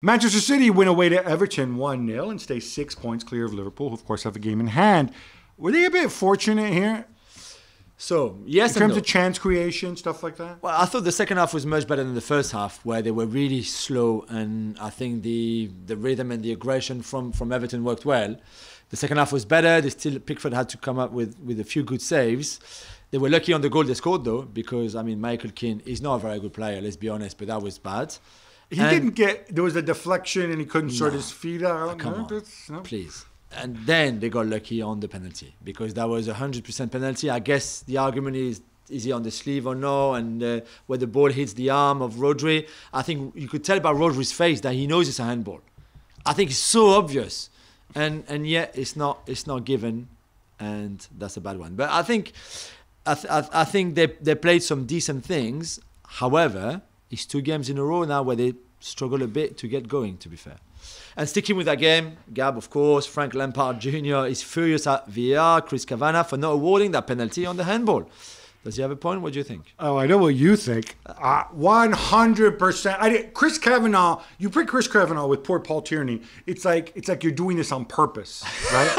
Manchester City win away to Everton 1-0 and stay 6 points clear of Liverpool, who of course have a game in hand. Were they a bit fortunate here? So, yes in and terms of chance creation, stuff like that? Well, I thought the second half was much better than the first half, where they were really slow, and I think the rhythm and the aggression from Everton worked well. The second half was better. Pickford had to come up with a few good saves. They were lucky on the goal they scored, though, because, Michael Keane is not a very good player, let's be honest, but that was bad. There was a deflection and he couldn't sort his feet out. Come on, no? Please. And then they got lucky on the penalty, because that was 100% penalty. I guess the argument is he on the sleeve or no? And where the ball hits the arm of Rodri, I think you could tell by Rodri's face that he knows it's a handball. I think it's so obvious. And yet it's not given, and that's a bad one. But I think they played some decent things. However, it's 2 games in a row now where they struggle a bit to get going, to be fair. And sticking with that game, Gab, of course, Frank Lampard Jr. is furious at VAR, Chris Kavanagh, for not awarding that penalty on the handball. Does he have a point? What do you think? Oh, I know what you think. 100%. Chris Kavanagh, you put Chris Kavanagh with poor Paul Tierney. It's like you're doing this on purpose, right?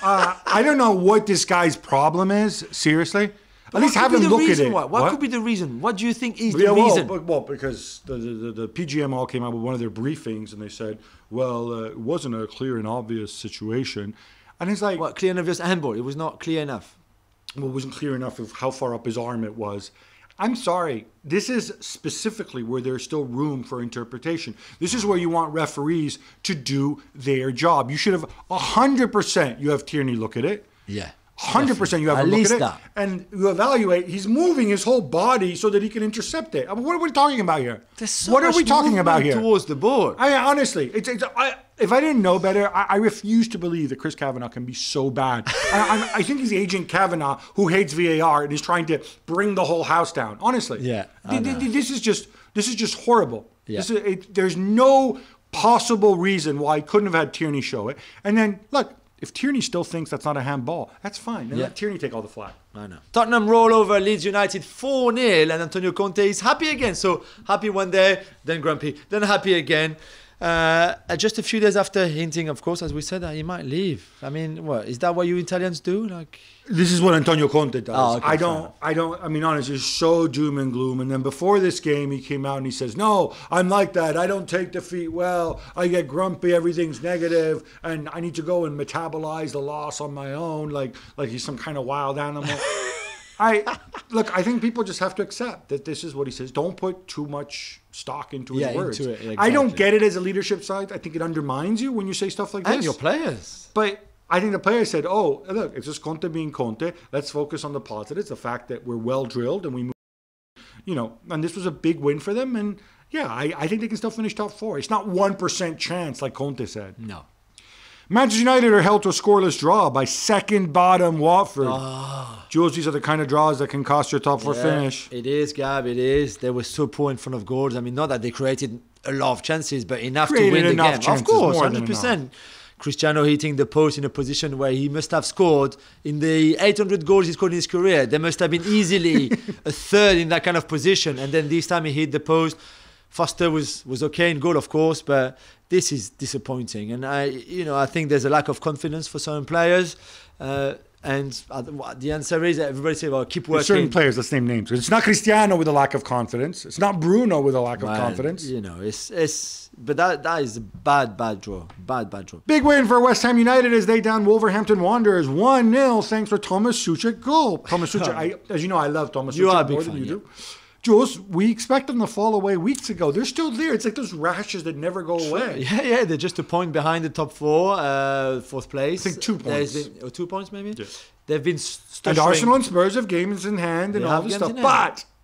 I don't know what this guy's problem is, seriously. At least have him look at it. What could be the reason? What do you think is the reason? Well, because the PGM all came out with one of their briefings and they said, it wasn't a clear and obvious situation. And it's like... What, clear and obvious handball? It was not clear enough. Well, it wasn't clear enough of how far up his arm it was. I'm sorry. This is specifically where there's still room for interpretation. This is where you want referees to do their job. You should have 100% you have Tierney look at it. Yeah. 100% you have a look at it, and you evaluate. He's moving his whole body so that he can intercept it. What are we talking about here? What are we talking about here? Towards the board. Honestly, if I didn't know better, I refuse to believe that Chris Kavanagh can be so bad. I think he's Agent Kavanagh who hates VAR and is trying to bring the whole house down. Honestly, yeah. This is just horrible. Yeah. There's no possible reason why he couldn't have had Tierney show it. And then look. If Tierney still thinks that's not a handball, that's fine. Then let Tierney take all the flack. I know. Tottenham roll over Leeds United 4-0, and Antonio Conte is happy again. So happy one day, then grumpy, then happy again. Just a few days after hinting, of course, as we said, that he might leave. Is that what you Italians do? This is what Antonio Conte does. Oh, okay, honestly, it's so doom and gloom. And then before this game, he came out and he says, no, I'm like that. I don't take defeat well. I get grumpy. Everything's negative. And I need to go and metabolize the loss on my own. Like he's some kind of wild animal. I think people just have to accept that this is what he says. Don't put too much stock into his words. Exactly. I don't get it as a leadership side. I think it undermines you when you say stuff like this. And your players. But I think the players said, oh, look, it's just Conte being Conte. Let's focus on the positives, the fact that we're well drilled and we move, and this was a big win for them. And yeah, I think they can still finish top 4. It's not 1% chance like Conte said. No. Manchester United are held to a scoreless draw by second bottom Watford. Jules, these are the kind of draws that can cost your top 4 finish. It is, Gab, it is. They were so poor in front of goals. Not that they created a lot of chances, but enough to win the game. Of course, 100%. Cristiano hitting the post in a position where he must have scored in the 800 goals he scored in his career. There must have been easily a third in that kind of position. And then this time he hit the post. Foster was okay in goal, of course, but this is disappointing. And I think there's a lack of confidence for certain players. And the answer is everybody say, well, keep working. Certain players, let's name names. It's not Cristiano with a lack of confidence. It's not Bruno with a lack of confidence. But that is a bad draw. Bad draw. Big win for West Ham United as they down Wolverhampton Wanderers 1-0 thanks for Thomas Suchek goal. Thomas Suchek, as you know, I love Thomas Suchek more than you do. Jules, we expect them to fall away weeks ago. They're still there. It's like those rashes that never go away. Yeah. They're just a point behind the top 4, fourth place. I think 2 points. 2 points maybe? Yeah. They've been and Arsenal and Spurs have games in hand and all this stuff.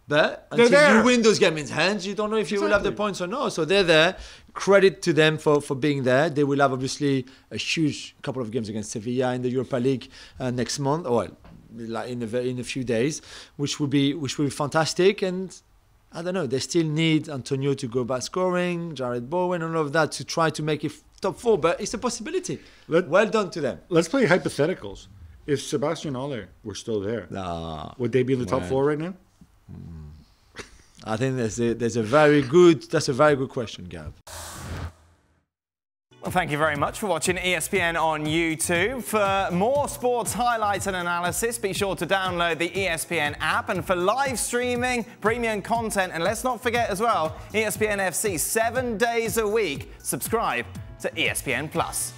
But until you win those games in hand, you don't know if you will have the points or not. So they're there. Credit to them for being there. They will have obviously a huge couple of games against Sevilla in the Europa League next month. In a few days, which will be fantastic. And I don't know, they still need Antonio to go back scoring, Jared Bowen, and all of that to try to make it top 4. But it's a possibility. Well done to them. Let's play hypotheticals. If Sebastian Aller were still there, would they be in the top 4 right now? I think that's a very good question, Gab. Well, thank you very much for watching ESPN on YouTube. For more sports highlights and analysis, be sure to download the ESPN app. And for live streaming, premium content, and let's not forget as well, ESPN FC 7 days a week. Subscribe to ESPN Plus.